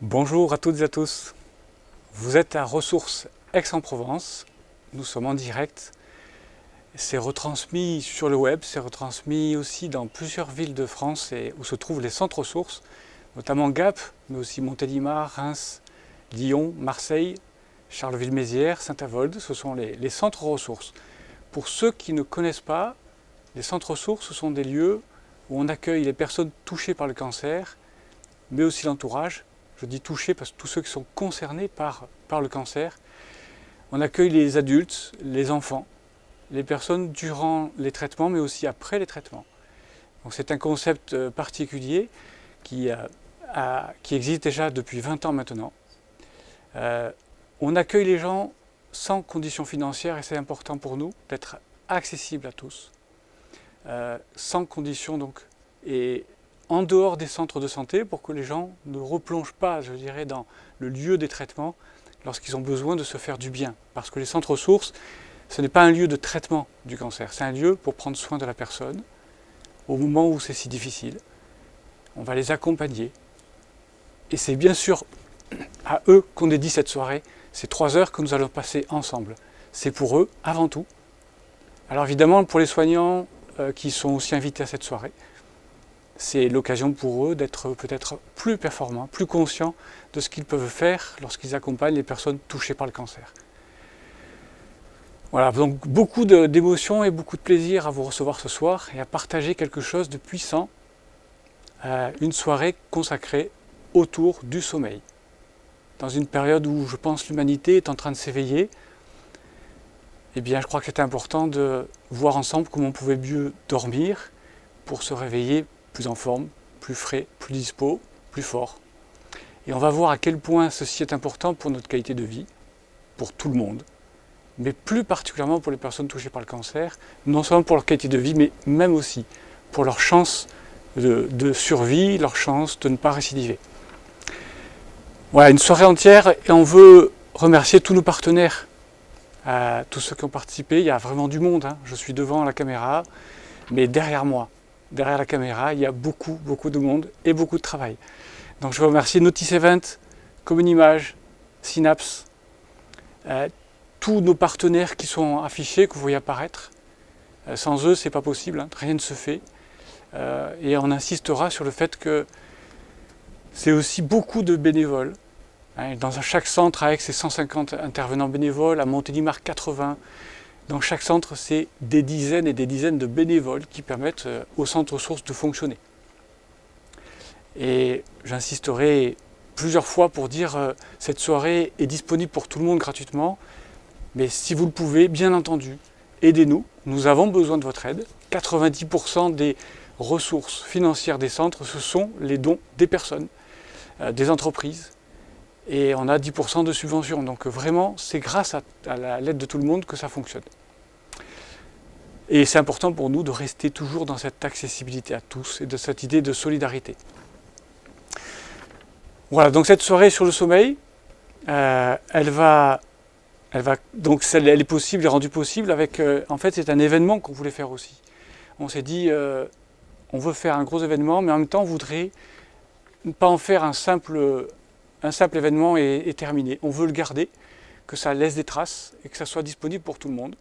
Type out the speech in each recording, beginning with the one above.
Bonjour à toutes et à tous. Vous êtes à Ressources Aix-en-Provence. Nous sommes en direct. C'est retransmis sur le web, c'est retransmis aussi dans plusieurs villes de France où se trouvent les centres ressources, notamment Gap, mais aussi Montélimar, Reims, Lyon, Marseille, Charleville-Mézières, Saint-Avold. Ce sont les centres ressources. Pour ceux qui ne connaissent pas, les centres ressources, ce sont des lieux où on accueille les personnes touchées par le cancer, mais aussi l'entourage. Je dis touchés parce que tous ceux qui sont concernés par le cancer. On accueille les adultes, les enfants, les personnes durant les traitements, mais aussi après les traitements. Donc c'est un concept particulier qui existe déjà depuis 20 ans maintenant. On accueille les gens sans conditions financières et c'est important pour nous d'être accessible à tous, sans conditions donc. Et en dehors des centres de santé pour que les gens ne replongent pas, je dirais, dans le lieu des traitements lorsqu'ils ont besoin de se faire du bien. Parce que les centres ressources, ce n'est pas un lieu de traitement du cancer, c'est un lieu pour prendre soin de la personne au moment où c'est si difficile. On va les accompagner. Et c'est bien sûr à eux qu'on dédie cette soirée, ces 3 heures que nous allons passer ensemble. C'est pour eux avant tout. Alors évidemment, pour les soignants qui sont aussi invités à cette soirée, c'est l'occasion pour eux d'être peut-être plus performants, plus conscients de ce qu'ils peuvent faire lorsqu'ils accompagnent les personnes touchées par le cancer. Voilà, donc beaucoup d'émotions et beaucoup de plaisir à vous recevoir ce soir et à partager quelque chose de puissant, une soirée consacrée autour du sommeil. Dans une période où je pense l'humanité est en train de s'éveiller, eh bien je crois que c'est important de voir ensemble comment on pouvait mieux dormir pour se réveiller plus en forme, plus frais, plus dispo, plus fort. Et on va voir à quel point ceci est important pour notre qualité de vie, pour tout le monde, mais plus particulièrement pour les personnes touchées par le cancer, non seulement pour leur qualité de vie, mais même aussi pour leur chance de survie, leur chance de ne pas récidiver. Voilà, une soirée entière et on veut remercier tous nos partenaires, tous ceux qui ont participé. Il y a vraiment du monde, hein. Je suis devant la caméra, mais derrière moi, derrière la caméra, il y a beaucoup de monde et beaucoup de travail. Donc je veux remercier Notice Event, Commune Image, Synapse, tous nos partenaires qui sont affichés, que vous voyez apparaître. Sans eux, c'est pas possible, hein, rien ne se fait. Et on insistera sur le fait que c'est aussi beaucoup de bénévoles. Hein, dans chaque centre, à Aix, c'est 150 intervenants bénévoles, à Montélimar, 80. Dans chaque centre, c'est des dizaines et des dizaines de bénévoles qui permettent au centre ressources de fonctionner. Et j'insisterai plusieurs fois pour dire cette soirée est disponible pour tout le monde gratuitement. Mais si vous le pouvez, bien entendu, aidez-nous. Nous avons besoin de votre aide. 90% des ressources financières des centres, ce sont les dons des personnes, des entreprises. Et on a 10% de subventions. Donc vraiment, c'est grâce à l'aide de tout le monde que ça fonctionne. Et c'est important pour nous de rester toujours dans cette accessibilité à tous et de cette idée de solidarité. Voilà, donc cette soirée sur le sommeil, elle est possible, est rendue possible avec, en fait, c'est un événement qu'on voulait faire aussi. On s'est dit, on veut faire un gros événement, mais en même temps, on voudrait ne pas en faire un simple événement et terminé. On veut le garder, que ça laisse des traces et que ça soit disponible pour tout le monde.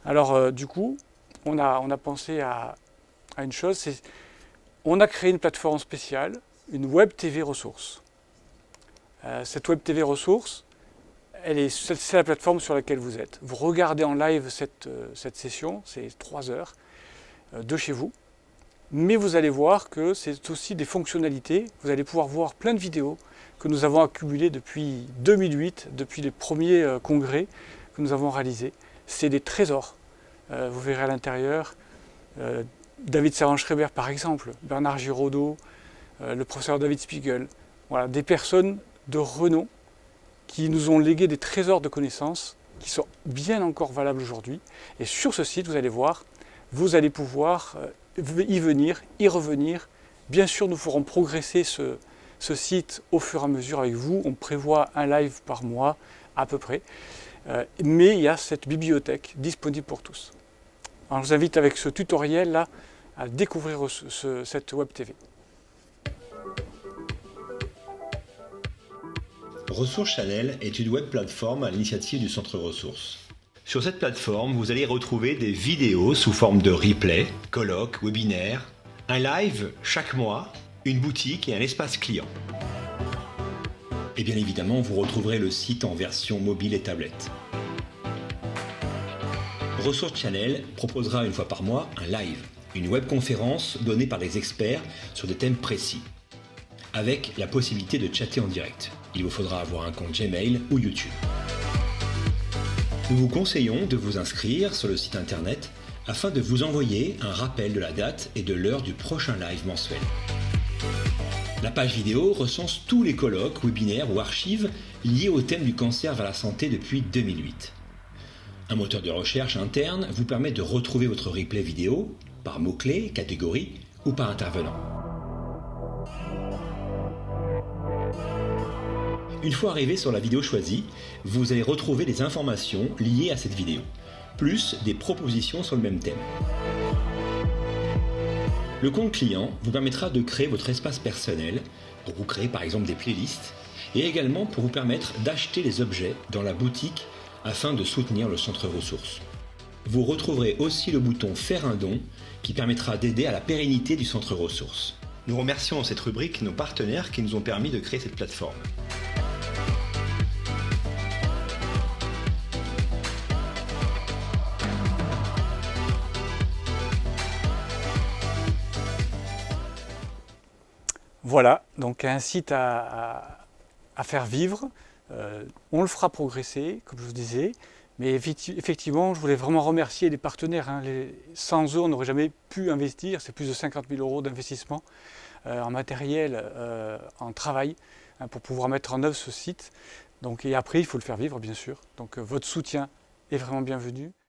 Alors, du coup, on a pensé à une chose, on a créé une plateforme spéciale, une Web TV Ressources. Cette Web TV Ressources, c'est la plateforme sur laquelle vous êtes. Vous regardez en live cette session, c'est 3 heures de chez vous, mais vous allez voir que c'est aussi des fonctionnalités. Vous allez pouvoir voir plein de vidéos que nous avons accumulées depuis 2008, depuis les premiers congrès que nous avons réalisés. C'est des trésors. Vous verrez à l'intérieur David Servan-Schreiber par exemple, Bernard Giraudot, le professeur David Spiegel. Voilà, des personnes de renom qui nous ont légué des trésors de connaissances qui sont bien encore valables aujourd'hui. Et sur ce site, vous allez voir, vous allez pouvoir y venir, y revenir. Bien sûr, nous ferons progresser ce site au fur et à mesure avec vous. On prévoit un live par mois à peu près. Mais il y a cette bibliothèque disponible pour tous. Alors, je vous invite avec ce tutoriel-là à découvrir cette Web TV. Ressources Channel est une web plateforme à l'initiative du Centre Ressources. Sur cette plateforme, vous allez retrouver des vidéos sous forme de replay, colloques, webinaires, un live chaque mois, une boutique et un espace client. Et bien évidemment, vous retrouverez le site en version mobile et tablette. Ressources Channel proposera une fois par mois un live, une webconférence donnée par des experts sur des thèmes précis, avec la possibilité de chatter en direct. Il vous faudra avoir un compte Gmail ou YouTube. Nous vous conseillons de vous inscrire sur le site internet afin de vous envoyer un rappel de la date et de l'heure du prochain live mensuel. La page vidéo recense tous les colloques, webinaires ou archives liés au thème du cancer vers la santé depuis 2008. Un moteur de recherche interne vous permet de retrouver votre replay vidéo par mots-clés, catégorie ou par intervenant. Une fois arrivé sur la vidéo choisie, vous allez retrouver des informations liées à cette vidéo, plus des propositions sur le même thème. Le compte client vous permettra de créer votre espace personnel pour vous créer par exemple des playlists et également pour vous permettre d'acheter les objets dans la boutique afin de soutenir le Centre Ressources. Vous retrouverez aussi le bouton Faire un don qui permettra d'aider à la pérennité du Centre Ressources. Nous remercions dans cette rubrique nos partenaires qui nous ont permis de créer cette plateforme. Voilà, donc un site à faire vivre. On le fera progresser, comme je vous disais. Mais effectivement, je voulais vraiment remercier les partenaires. Sans eux, on n'aurait jamais pu investir. C'est plus de 50 000 € d'investissement en matériel, en travail, pour pouvoir mettre en œuvre ce site. Donc, et après, il faut le faire vivre, bien sûr. Donc votre soutien est vraiment bienvenu.